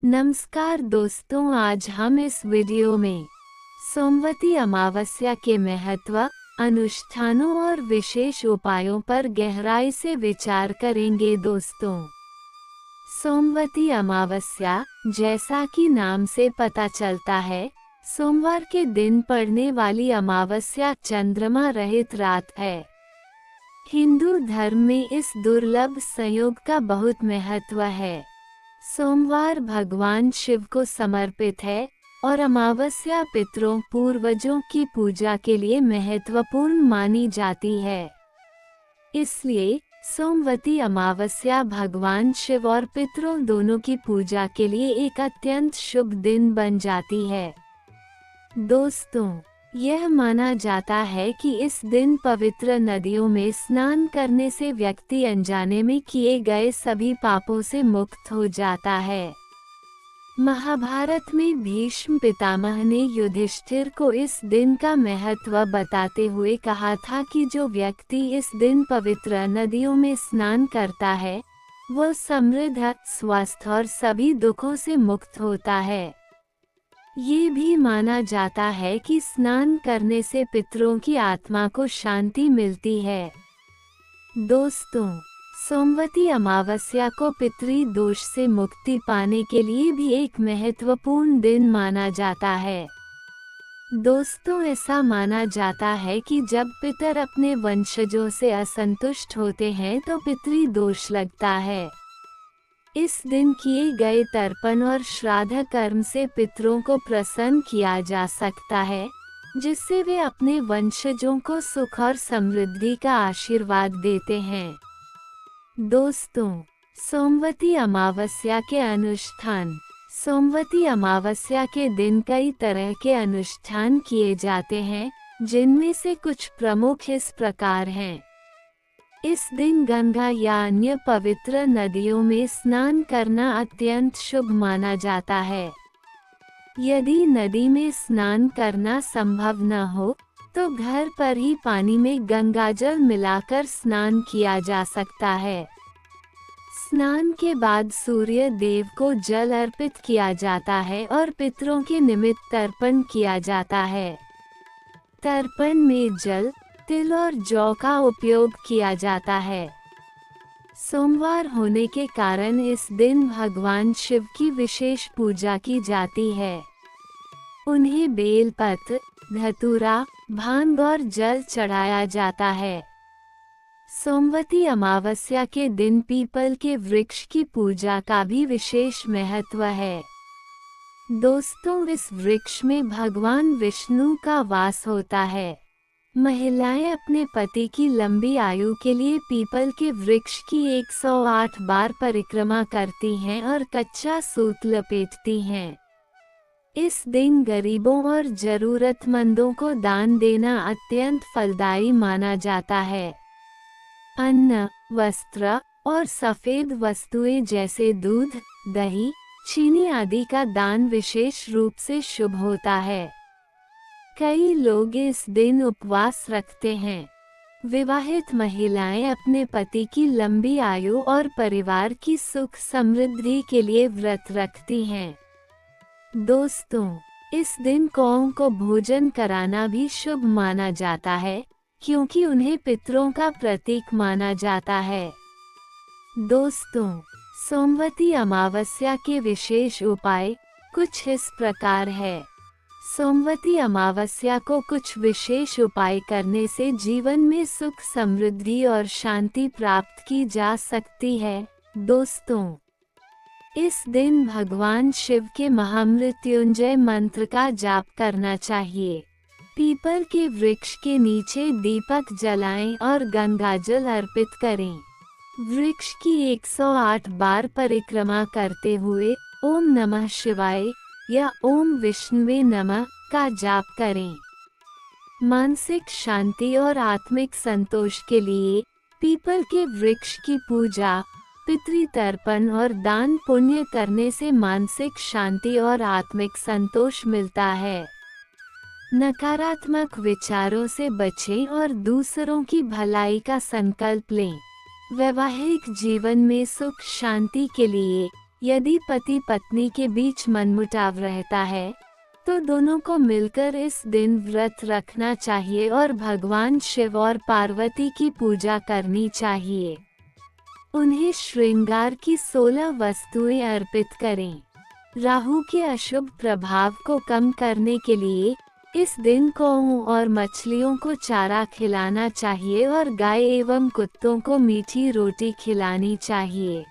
नमस्कार दोस्तों, आज हम इस वीडियो में सोमवती अमावस्या के महत्व, अनुष्ठानों और विशेष उपायों पर गहराई से विचार करेंगे। दोस्तों, सोमवती अमावस्या, जैसा कि नाम से पता चलता है, सोमवार के दिन पड़ने वाली अमावस्या चंद्रमा रहित रात है। हिंदू धर्म में इस दुर्लभ संयोग का बहुत महत्व है। सोमवार भगवान शिव को समर्पित है और अमावस्या पितरों पूर्वजों की पूजा के लिए महत्वपूर्ण मानी जाती है। इसलिए सोमवती अमावस्या भगवान शिव और पितरों दोनों की पूजा के लिए एक अत्यंत शुभ दिन बन जाती है। दोस्तों, यह माना जाता है कि इस दिन पवित्र नदियों में स्नान करने से व्यक्ति अनजाने में किए गए सभी पापों से मुक्त हो जाता है। महाभारत में भीष्म पितामह ने युधिष्ठिर को इस दिन का महत्व बताते हुए कहा था कि जो व्यक्ति इस दिन पवित्र नदियों में स्नान करता है, वह समृद्ध, स्वस्थ और सभी दुखों से मुक्त होता है। ये भी माना जाता है कि स्नान करने से पितरों की आत्मा को शांति मिलती है। दोस्तों, सोमवती अमावस्या को पितरी दोष से मुक्ति पाने के लिए भी एक महत्वपूर्ण दिन माना जाता है। दोस्तों, ऐसा माना जाता है कि जब पितर अपने वंशजों से असंतुष्ट होते हैं तो पितरी दोष लगता है। इस दिन किए गए तर्पण और श्राद्ध कर्म से पितरों को प्रसन्न किया जा सकता है, जिससे वे अपने वंशजों को सुख और समृद्धि का आशीर्वाद देते हैं। दोस्तों, सोमवती अमावस्या के अनुष्ठान। सोमवती अमावस्या के दिन कई तरह के अनुष्ठान किए जाते हैं, जिनमें से कुछ प्रमुख इस प्रकार हैं। इस दिन गंगा या अन्य पवित्र नदियों में स्नान करना अत्यंत शुभ माना जाता है। यदि नदी में स्नान करना संभव न हो, तो घर पर ही पानी में गंगाजल मिलाकर स्नान किया जा सकता है। स्नान के बाद सूर्य देव को जल अर्पित किया जाता है और पितरों के निमित्त तर्पण किया जाता है। तर्पण में जल, तिल और जौ का उपयोग किया जाता है। सोमवार होने के कारण इस दिन भगवान शिव की विशेष पूजा की जाती है। उन्हें बेलपत्र, धतूरा, भांग और जल चढ़ाया जाता है। सोमवती अमावस्या के दिन पीपल के वृक्ष की पूजा का भी विशेष महत्व है। दोस्तों, इस वृक्ष में भगवान विष्णु का वास होता है। महिलाएं अपने पति की लंबी आयु के लिए पीपल के वृक्ष की 108 बार परिक्रमा करती हैं और कच्चा सूत लपेटती हैं। इस दिन गरीबों और जरूरतमंदों को दान देना अत्यंत फलदायी माना जाता है। अन्न, वस्त्र और सफेद वस्तुएं जैसे दूध, दही, चीनी आदि का दान विशेष रूप से शुभ होता है। कई लोग इस दिन उपवास रखते हैं। विवाहित महिलाएं अपने पति की लंबी आयु और परिवार की सुख समृद्धि के लिए व्रत रखती हैं। दोस्तों, इस दिन गौओं को भोजन कराना भी शुभ माना जाता है, क्योंकि उन्हें पितरों का प्रतीक माना जाता है। दोस्तों, सोमवती अमावस्या के विशेष उपाय कुछ इस प्रकार है। सोमवती अमावस्या को कुछ विशेष उपाय करने से जीवन में सुख समृद्धि और शांति प्राप्त की जा सकती है। दोस्तों, इस दिन भगवान शिव के महामृत्युंजय मंत्र का जाप करना चाहिए। पीपल के वृक्ष के नीचे दीपक जलाएं और गंगाजल अर्पित करें। वृक्ष की 108 बार परिक्रमा करते हुए ओम नमः शिवाय या ओम विष्णुवे नमः का जाप करें। मानसिक शांति और आत्मिक संतोष के लिए पीपल के वृक्ष की पूजा, पितृ तर्पण और दान पुण्य करने से मानसिक शांति और आत्मिक संतोष मिलता है। नकारात्मक विचारों से बचें और दूसरों की भलाई का संकल्प लें। वैवाहिक जीवन में सुख शांति के लिए यदि पति पत्नी के बीच मनमुटाव रहता है तो दोनों को मिलकर इस दिन व्रत रखना चाहिए और भगवान शिव और पार्वती की पूजा करनी चाहिए। उन्हें श्रृंगार की 16 वस्तुएं अर्पित करें। राहु के अशुभ प्रभाव को कम करने के लिए इस दिन गौओं और मछलियों को चारा खिलाना चाहिए और गाय एवं कुत्तों को मीठी रोटी खिलानी चाहिए।